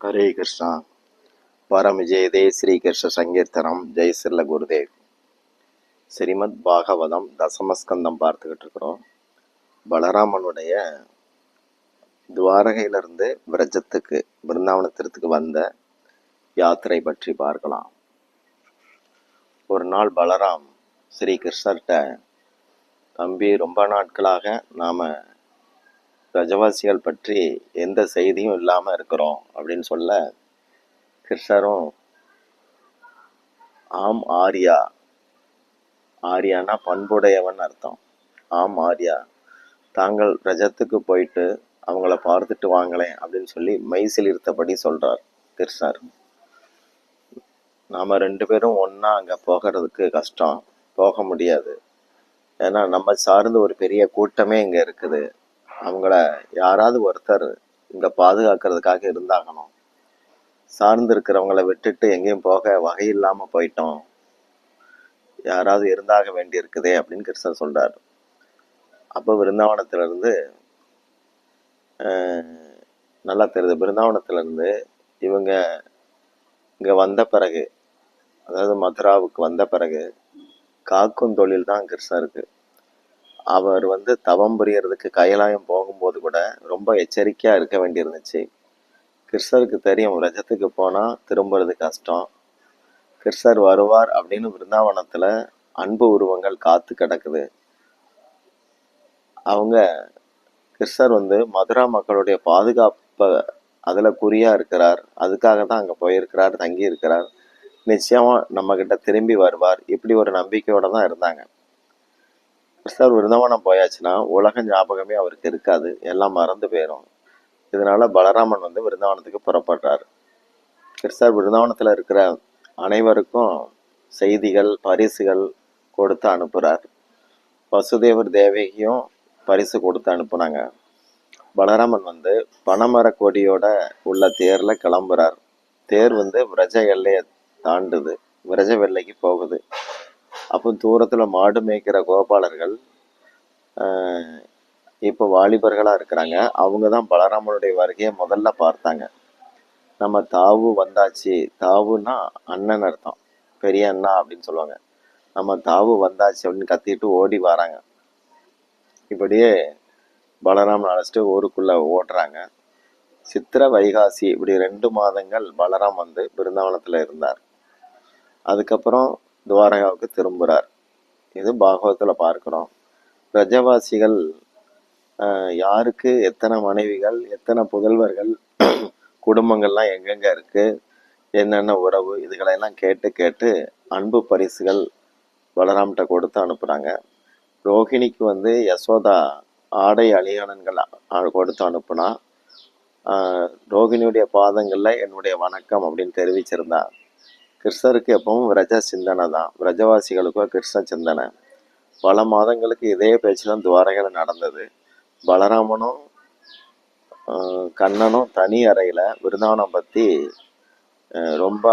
हरे कृष्णा परम जय दे श्री कृष्ण சங்கீர்த்தனம் ஜெய் சில்ல குருதேவ். ஸ்ரீமத் பாகவதம் தசமஸ்கந்தம் பார்த்துக்கிட்டு இருக்கிறோம். பலராமனுடைய துவாரகையிலிருந்து விரஜத்துக்கு பிருந்தாவனத்திற்கு வந்த யாத்திரை பற்றி பார்க்கலாம். ஒரு நாள் பலராம் ஸ்ரீ கிருஷ்ணர்கிட்ட, தம்பி, ரொம்ப நாட்களாக நாம பிரஜவாசிகள் பற்றி எந்த செய்தியும் இல்லாமல் இருக்கிறோம் அப்படின்னு சொல்ல, கிருஷ்ணரும் ஆம் ஆர்யா, ஆர்யானா பண்புடையவன் அர்த்தம். ஆம் ஆர்யா, தாங்கள் ரஜத்துக்கு போயிட்டு அவங்கள பார்த்துட்டு வாங்களேன் அப்படின்னு சொல்லி மெய்சில் இருத்தபடி சொல்றார் கிருஷ்ணர். நாம ரெண்டு பேரும் ஒன்னா அங்க போகிறதுக்கு கஷ்டம், போக முடியாது. ஏன்னா நம்ம சார்ந்து ஒரு பெரிய கூட்டமே இங்க இருக்குது. அவங்கள யாராவது ஒருத்தர் இங்க பாதுகாக்கிறதுக்காக இருந்தாகணும். சார்ந்து இருக்கிறவங்கள விட்டுட்டு எங்கேயும் போக வகை இல்லாம போயிட்டோம், யாராவது இருந்தாக வேண்டி இருக்குதே அப்படின்னு கிருஷ்ணர் சொல்றாரு. அப்போ பிருந்தாவனத்திலிருந்து நல்லா தெரியுது, பிருந்தாவனத்திலிருந்து இவங்க இங்க வந்த பிறகு, அதாவது மதுராவுக்கு வந்த பிறகு காக்கும் தொழில் தான் கிருஷ்ணருக்கு. அவர் தவம் புரியறதுக்கு கைலாயம் போகும்போது கூட ரொம்ப எச்சரிக்கையா இருக்க வேண்டியிருந்துச்சு. கிருஷ்ணருக்கு தெரியும், ரஜத்துக்கு போனா திரும்புறது கஷ்டம். கிருஷ்ணர் வருவார் அப்படின்னு பிருந்தாவனத்துல அன்பு உருவங்கள் காத்து கிடக்குது. அவங்க கிருஷ்ணர் மதுரா மக்களுடைய பாதுகாப்பை அதுல குறியா இருக்கிறார், அதுக்காக தான் அங்க போயிருக்கிறார், தங்கி இருக்கிறார், நிச்சயமா நம்ம கிட்ட திரும்பி வருவார், இப்படி ஒரு நம்பிக்கையோட தான் இருந்தாங்க. கிருஷ்ணர் விருந்தாவனம் போயாச்சுன்னா உலக ஞாபகமே அவருக்கு இருக்காது, எல்லாம் மறந்து போயிடும். இதனால பலராமன் விருந்தாவனத்துக்கு புறப்படுறார். கிருஷ்ணர் விருந்தாவனத்துல இருக்கிற அனைவருக்கும் செய்திகள், பரிசுகள் கொடுத்து அனுப்புறார். வசுதேவர் தேவகியும் பரிசு கொடுத்து அனுப்புனாங்க. பலராமன் பனைமர கொடியோட உள்ள தேர்ல கிளம்புறார். தேர் விரஜ எல்லையை தாண்டுது, விரஜ வெள்ளைக்கு போகுது. அப்போ தூரத்துல மாடு மேய்க்கிற கோபாலர்கள் இப்போ வாலிபர்களா இருக்கிறாங்க. அவங்க தான் பலராமனுடைய வருகையை முதல்ல பார்த்தாங்க. நம்ம தாவு வந்தாச்சு, தாவுன்னா அண்ணன் அர்த்தம், பெரிய அண்ணா அப்படின்னு சொல்லுவாங்க. நம்ம தாவு வந்தாச்சு அப்படின்னு கத்திட்டு ஓடி வராங்க. இப்படியே பலராமன் அழைச்சிட்டு ஊருக்குள்ள ஓடுறாங்க. சித்திர வைகாசி இப்படி 2 மாதங்கள் பலராம் பிருந்தாவனத்துல இருந்தார். அதுக்கப்புறம் துவாரகாவுக்கு திரும்புறார். இது பாகவத்துல பார்க்கிறோம். பிரஜவாசிகள் யாருக்கு எத்தனை மனைவிகள், எத்தனை புதல்வர்கள், குடும்பங்கள்லாம் எங்கெங்க இருக்கு, என்னென்ன உறவு, இதுகளெல்லாம் கேட்டு கேட்டு அன்பு பரிசுகள் பலராம்கிட்ட கொடுத்து அனுப்புறாங்க. ரோஹிணிக்கு யசோதா ஆடை அணிகலன்கள் கொடுத்து அனுப்புனா, ரோஹிணியுடைய பாதங்கள்ல என்னுடைய வணக்கம் அப்படின்னு தெரிவிச்சிருந்தா. கிருஷ்ணருக்கு எப்பவும் விரஜ சிந்தனை தான், விரஜவாசிகளுக்கோ கிருஷ்ண சிந்தனை. பல மாதங்களுக்கு இதே பேச்சு தான் துவாரகையில் நடந்தது. பலராமனும் கண்ணனும் தனி அறையில விருந்தாவனம் பத்தி ரொம்ப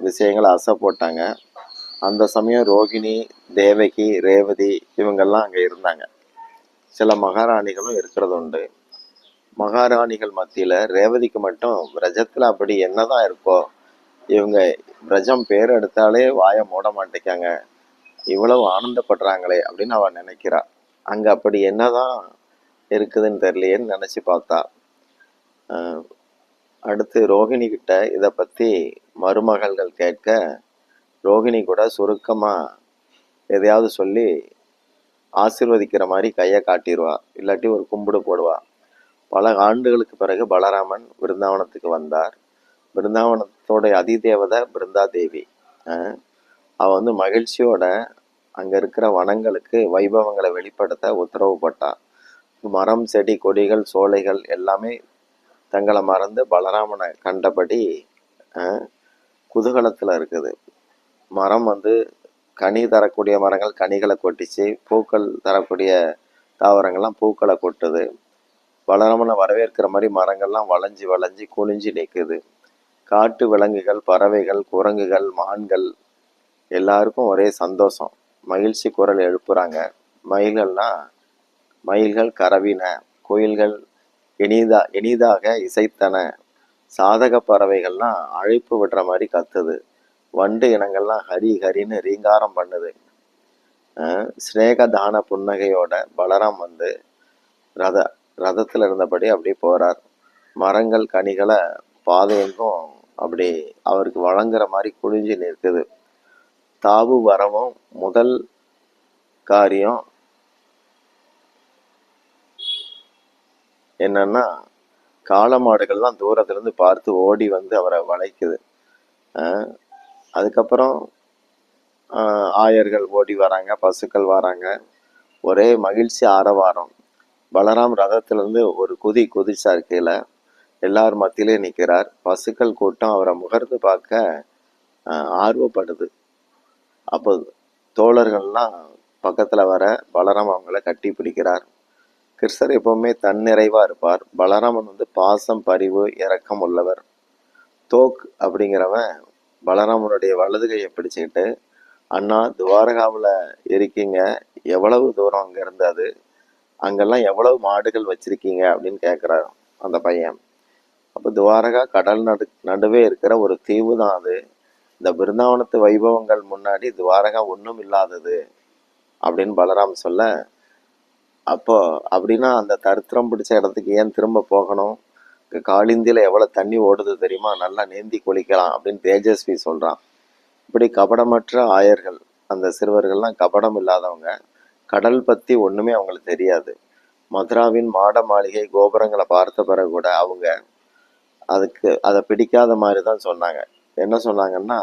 விஷயங்களை அசை போட்டாங்க. அந்த சமயம் ரோகிணி, தேவகி, ரேவதி இவங்கெல்லாம் அங்க இருந்தாங்க. சில மகாராணிகளும் இருக்கிறது உண்டு. மகாராணிகள் மத்தியில ரேவதிக்கு மட்டும் விரஜத்துல அப்படி என்னதான் இருக்கோ, இவங்க விரஜம் பேர் எடுத்தாலே வாய மூட மாட்டேங்காங்க, இவ்வளவு ஆனந்தப்படுறாங்களே அப்படின்னு அவன் நினைக்கிறா. அங்க அப்படி என்னதான் இருக்குதுன்னு தெரியலையேன்னு நினைச்சு பார்த்தா. அடுத்து ரோகிணி கிட்ட இதை பத்தி மருமகள்கள் கேட்க, ரோகிணி கூட சுருக்கமா எதையாவது சொல்லி ஆசீர்வதிக்கிற மாதிரி கையை காட்டிடுவா, இல்லாட்டி ஒரு கும்பிடு போடுவா. பல ஆண்டுகளுக்கு பிறகு பலராமன் பிருந்தாவனத்துக்கு வந்தார். பிருந்தாவனத்தோட அதிதேவதை பிருந்தா தேவி. அவ மகிழ்ச்சியோட அங்க இருக்கிற வனங்களுக்கு வைபவங்களை வெளிப்படுத்த உத்தரவு போட்டா. மரம், செடி, கொடிகள், சோலைகள் எல்லாமே தங்களை மறந்து பலராமனை கண்டபடி குதூகலத்துல இருக்குது. மரம் கனி தரக்கூடிய மரங்கள் கனிகளை கொட்டிச்சு, பூக்கள் தரக்கூடிய தாவரங்கள்லாம் பூக்களை கொட்டுது. பலராமனை வரவேற்கிற மாதிரி மரங்கள்லாம் வளைஞ்சி வளைஞ்சி குனிஞ்சு நிற்குது. காட்டு விலங்குகள், பறவைகள், குரங்குகள், மான்கள் எல்லாருக்கும் ஒரே சந்தோஷம், மகிழ்ச்சி குரல் எழுப்புறாங்க. மயில்கள் கரவின, கோயில்கள் இனிதாக இசைத்தன, சாதக பறவைகள்லாம் அழைப்பு விடுற மாதிரி கத்துது. வண்டு இனங்கள்லாம் ஹரி ஹரின்னு ரீங்காரம் பண்ணுது. ஸ்நேகதான புன்னகையோட பலராம் வந்து ரத ரதத்துல இருந்தபடி அப்படியே போறார். மரங்கள் கனிகளை பாதையெங்கும் அப்படி அவருக்கு வழங்குற மாதிரி குளிஞ்சு நிற்குது. தாவு வரவும் முதல் காரியம் என்னன்னா, காளை மாடுகள்லாம் தூரத்துல இருந்து பார்த்து ஓடி வந்து அவரை வளைக்குது. அதுக்கப்புறம் ஆயர்கள் ஓடி வராங்க, பசுக்கள் வராங்க, ஒரே மகிழ்ச்சி ஆரவாரம். பலராம் ரதத்திலிருந்து ஒரு குதிச்சார் கீழே. எல்லார் மத்தியிலே நிற்கிறார். பசுக்கள் கூட்டம் அவரை முகர்ந்து பார்க்க ஆர்வப்படுது. அப்போ தோழர்கள்லாம் பக்கத்துல வர பலராம் அவங்கள கட்டி பிடிக்கிறார். கிருஷ்ணர் எப்பவுமே தன்னிறைவா இருப்பார். பலராமன் வந்து பாசம், பரிவு, இரக்கம் உள்ளவர். தோக் அப்படிங்கிறவன் பலராமனுடைய வலது கையை பிடிச்சுக்கிட்டு, அண்ணா துவாரகாவில் இருக்கீங்க, எவ்வளவு தூரம் அங்க இருந்தது, அங்கெல்லாம் எவ்வளவு மாடுகள் வச்சிருக்கீங்க அப்படின்னு கேட்குறாரு அந்த பையன். அப்போ துவாரகா கடல் நடுவே இருக்கிற ஒரு தீவு தான் அது. இந்த பிருந்தாவனத்து வைபவங்கள் முன்னாடி துவாரகா ஒன்றும் இல்லாதது அப்படின்னு பலராம் சொல்ல, அப்போ அப்படின்னா அந்த தரித்திரம் பிடிச்ச இடத்துக்கு ஏன் திரும்ப போகணும், காளிந்தியில எவ்வளவு தண்ணி ஓடுது தெரியுமா, நல்லா நீந்தி குளிக்கலாம் அப்படின்னு தேஜஸ்வி சொல்றான். இப்படி கபடமற்ற ஆயர்கள், அந்த சிறுவர்கள்லாம் கபடம் இல்லாதவங்க. கடல் பத்தி ஒண்ணுமே அவங்களுக்கு தெரியாது. மதுராவின் மாட மாளிகை கோபுரங்களை பார்த்த பிறகு கூட அவங்க அதை பிடிக்காத மாதிரி தான் சொன்னாங்க. என்ன சொன்னாங்கன்னா,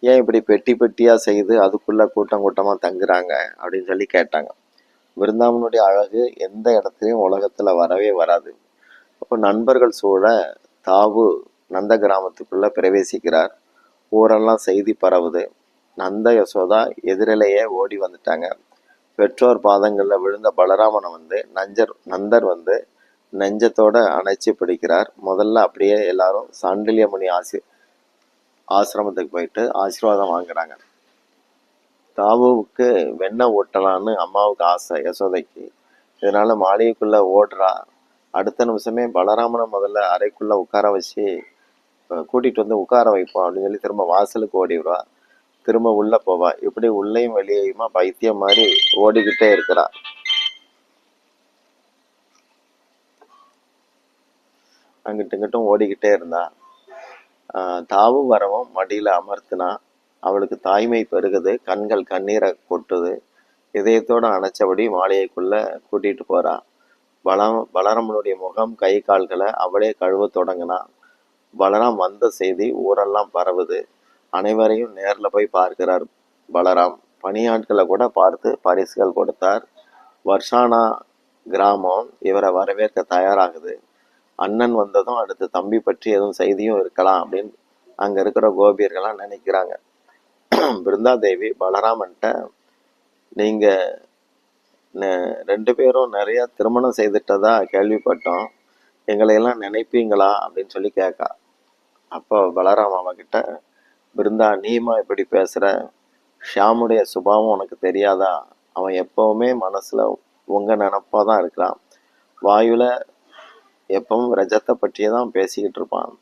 ஏன் இப்படி பெட்டி பெட்டியா செய்து அதுக்குள்ள கூட்டம் கூட்டமா தங்குறாங்க அப்படின்னு சொல்லி கேட்டாங்க. விருந்தாவனுடைய அழகு எந்த இடத்துலையும் உலகத்துல வரவே வராது. அப்போ நண்பர்கள் சூழ தாவு நந்த கிராமத்துக்குள்ள பிரவேசிக்கிறார். ஊரெல்லாம் செய்தி பரவுது. நந்த யசோதா எதிரிலேயே ஓடி வந்துட்டாங்க. பெற்றோர் பாதங்கள்ல விழுந்த பலராமனை வந்து நந்தர் வந்து நெஞ்சத்தோட அணைச்சி பிடிக்கிறார். முதல்ல அப்படியே எல்லாரும் சாண்டில்யமுனி ஆசிரமத்துக்கு போயிட்டு ஆசீர்வாதம் வாங்குறாங்க. தாவுவுக்கு வெண்ணெய் ஓட்டலான்னு அம்மாவுக்கு ஆசை யசோதைக்கு. இதனால மாளிகைக்குள்ள ஓடுறா. அடுத்த நிமிஷமே பலராமனை முதல்ல அறைக்குள்ள உட்கார வச்சு கூட்டிட்டு வந்து உட்கார வைப்போம் அப்படின்னு சொல்லி திரும்ப வாசலுக்கு ஓடிடுவா. திரும்ப உள்ள போவா. இப்படி உள்ளேயும் வெளியேயுமா பைத்தியம் மாதிரி ஓடிக்கிட்டே இருக்கிறா. அங்கிட்டு இங்கிட்டும் ஓடிக்கிட்டே இருந்தா. தாவு வரவும் மடியில அமர்த்தினா. அவளுக்கு தாய்மை பெருகுது. கண்கள் கண்ணீரை கொட்டுது. இதயத்தோட அணைச்சபடி மாளிகைக்குள்ள கூட்டிட்டு போறா. பலராமனுடைய முகம், கை, கால்களை அவளே கழுவ தொடங்கினா. பலராம் வந்த செய்தி ஊரெல்லாம் பரவுது. அனைவரையும் நேர்ல போய் பார்க்கிறார் பலராம். பணியாட்களை கூட பார்த்து பரிசுகள் கொடுத்தார். வர்ஷானா கிராமம் இவரை வரவேற்க தயாராகுது. அண்ணன் வந்ததும் அடுத்து தம்பி பற்றி எதுவும் செய்தியும் இருக்கலாம் அப்படின்னு அங்க இருக்கிற கோபியர்கள்லாம் நினைக்கிறாங்க. பிருந்தாதேவி பலராமன்ட்ட, நீங்க ரெண்டு பேரும் நிறைய திருமணம் செய்துட்டதா கேள்விப்பட்டோம், எங்களையெல்லாம் நினைப்பீங்களா அப்படின்னு சொல்லி கேட்கா. அப்போ பலராம் அவகிட்ட, பிருந்தா நீமா இப்படி பேசுற, ஷியாமுடைய சுபாவம் உனக்கு தெரியாதா, அவன் எப்பவுமே மனசுல உங்க நினப்பாதான் இருக்கிறான், வாயுல எப்பவும் ரஜத்தை பற்றியே தான் பேசிக்கிட்டு இருப்பான்.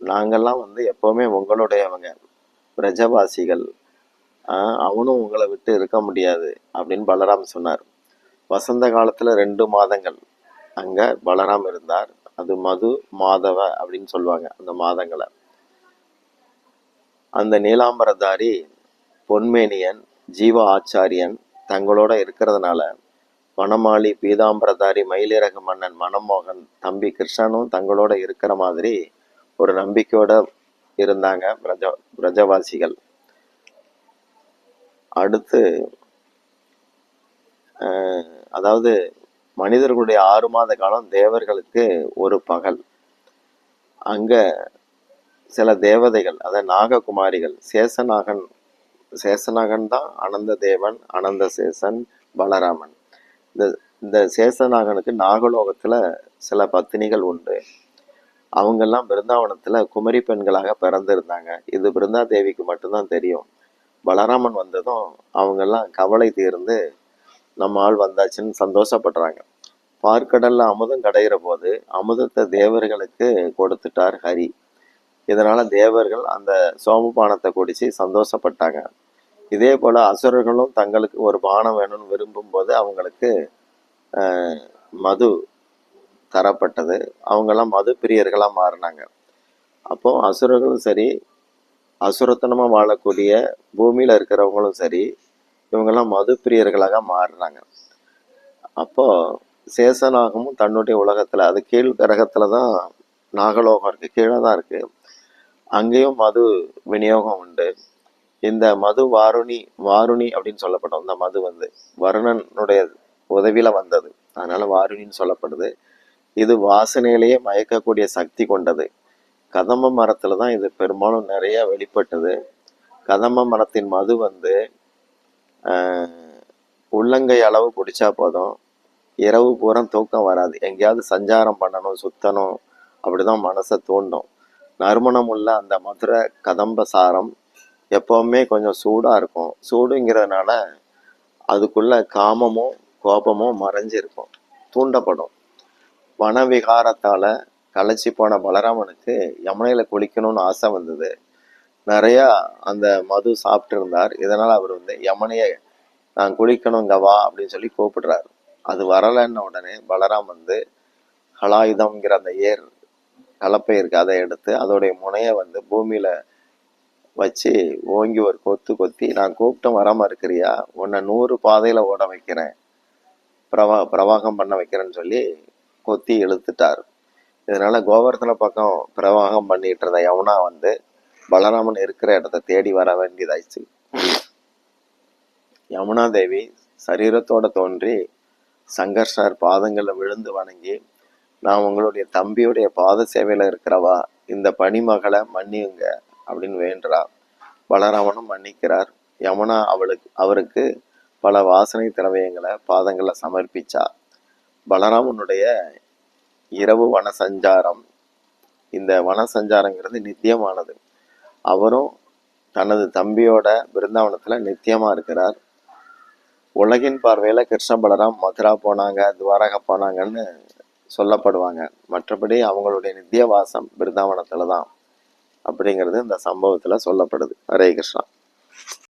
நாங்கெல்லாம் வந்து எப்பவுமே உங்களுடையவங்க, பிரஜவாசிகள், அவனும் உங்களை விட்டு இருக்க முடியாது அப்படின்னு பலராம் சொன்னார். வசந்த காலத்துல 2 மாதங்கள் அங்க பலராம் இருந்தார். அது மது மாதவ அப்படின்னு சொல்லுவாங்க அந்த மாதங்களை. அந்த நீலாம்பரதாரி பொன்மேனியன் ஜீவ ஆச்சாரியன் தங்களோட இருக்கிறதுனால வனமாளி பீதாம்பரதாரி மயிலிறகு மன்னன் மனமோகன் தம்பி கிருஷ்ணனும் தங்களோட இருக்கிற மாதிரி ஒரு நம்பிக்கையோட இருந்தாங்க பிரஜவாசிகள். அடுத்து அதாவது மனிதர்களுடைய 6 மாத காலம் தேவர்களுக்கு ஒரு பகல். அங்க சில தேவதைகள், அதாவது நாககுமாரிகள், சேசநாகன் தான் அனந்த தேவன், அனந்த சேசன், பலராமன். இந்த சேசநாகனுக்கு நாகலோகத்துல சில பத்தினிகள் உண்டு. அவங்கெல்லாம் பிருந்தாவனத்துல குமரி பெண்களாக பிறந்திருந்தாங்க. இது பிருந்தா தேவிக்கு மட்டும்தான் தெரியும். பலராமன் வந்ததும் அவங்கெல்லாம் கவலை தீர்ந்து நம்ம ஆள் வந்தாச்சுன்னு சந்தோஷப்படுறாங்க. பார்க்கடல்ல அமுதம் கடைகிற போது அமுதத்தை தேவர்களுக்கு கொடுத்துட்டார் ஹரி. இதனால தேவர்கள் அந்த சோமபானத்தை குடிச்சு சந்தோஷப்பட்டாங்க. இதே போல அசுரர்களும் தங்களுக்கு ஒரு பானம் வேணும்னு விரும்பும் போது அவங்களுக்கு மது தரப்பட்டது. அவங்கெல்லாம் மது பிரியர்களா மாறினாங்க. அப்போ அசுரர்களும் சரி, அசுரத்தனமா வாழக்கூடிய பூமியில இருக்கிறவங்களும் சரி, இவங்கெல்லாம் மது பிரியர்களாக மாறுறாங்க. அப்போ சேசநாகமும் தன்னுடைய உலகத்துல, அது கீழ் கிரகத்துல தான் நாகலோகம் இருக்கு, கீழே தான் இருக்கு. அங்கேயும் மது விநியோகம் உண்டு. இந்த மது வாருணி வாருணி அப்படின்னு சொல்லப்படும். இந்த மது வருணனுடைய உதவியில வந்தது, அதனால வாருணின்னு சொல்லப்படுது. இது வாசனையிலேயே மயக்கக்கூடிய சக்தி கொண்டது. கதம்ப மரத்துல தான் இது பெரும்பாலும் நிறைய வெளிப்பட்டது. கதம்ப மரத்தின் மது உள்ளங்கை அளவு குடிச்சா போதும், இரவு பூரா தூக்கம் வராது. எங்கேயாவது சஞ்சாரம் பண்ணணும், சுத்தணும், அப்படிதான் மனசை தூண்டும். நறுமணம் உள்ள அந்த மதுரை கதம்ப சாரம் எப்பவுமே கொஞ்சம் சூடா இருக்கும். சூடுங்கிறதுனால அதுக்குள்ள காமமும் கோபமும் மறைஞ்சிருக்கும், தூண்டப்படும். வனவிகாரத்தால களைச்சி போன பலராமனுக்கு யமுனையில குளிக்கணும்னு ஆசை வந்தது. நிறைய அந்த மது சாப்பிட்டு இருந்தார். இதனால அவர் யமுனையை நான் குளிக்கணுங்க வா அப்படின்னு சொல்லி கூப்பிடுறாரு. அது வரலன்ன உடனே பலராம் ஹலாயுதம்ங்கிற அந்த ஏர் கலப்பை இருக்கு, அதை எடுத்து அதோடைய முனைய பூமியில வச்சு ஓங்கி ஒரு கொத்து கொத்தி, நான் கூப்பிட்டும் வராம இருக்கிறியா, உன்னை 100 பாதையில ஓட வைக்கிறேன், பிரவாகம் பண்ண வைக்கிறேன்னு சொல்லி கொத்தி இழுத்துட்டார். இதனால கோவர்த்தன பக்கம் பிரவாகம் பண்ணிட்டு இருந்த யமுனா பலராமன் இருக்கிற இடத்த தேடி வர வேண்டியதாயிடுச்சு. யமுனா தேவி சரீரத்தோட தோன்றி சங்கர்ஷர் பாதங்களில் விழுந்து வணங்கி, நான் உங்களுடைய தம்பியுடைய பாத சேவையில இருக்கிறவா, இந்த பணிமகளை மன்னியுங்க அப்படின்னு வேண்டுறா. பலராமனும் மன்னிக்கிறார். யமுனா அவருக்கு பல வாசனை திரவியங்களை பாதங்களை சமர்ப்பிச்சா. பலராமனுடைய இரவு வன சஞ்சாரம், இந்த வன சஞ்சாரங்கிறது நித்தியமானது. அவரும் தனது தம்பியோட பிருந்தாவனத்துல நித்தியமா இருக்கிறார். உலகின் பார்வையில கிருஷ்ண பலராம் மதுரா போனாங்க, துவாரகா போனாங்கன்னு சொல்லப்படுவாங்க. மற்றபடி அவங்களுடைய நித்திய வாசம் பிருந்தாவனத்துல தான் அப்படிங்கிறது இந்த சம்பவத்துல சொல்லப்படுது. ஹரே கிருஷ்ணா.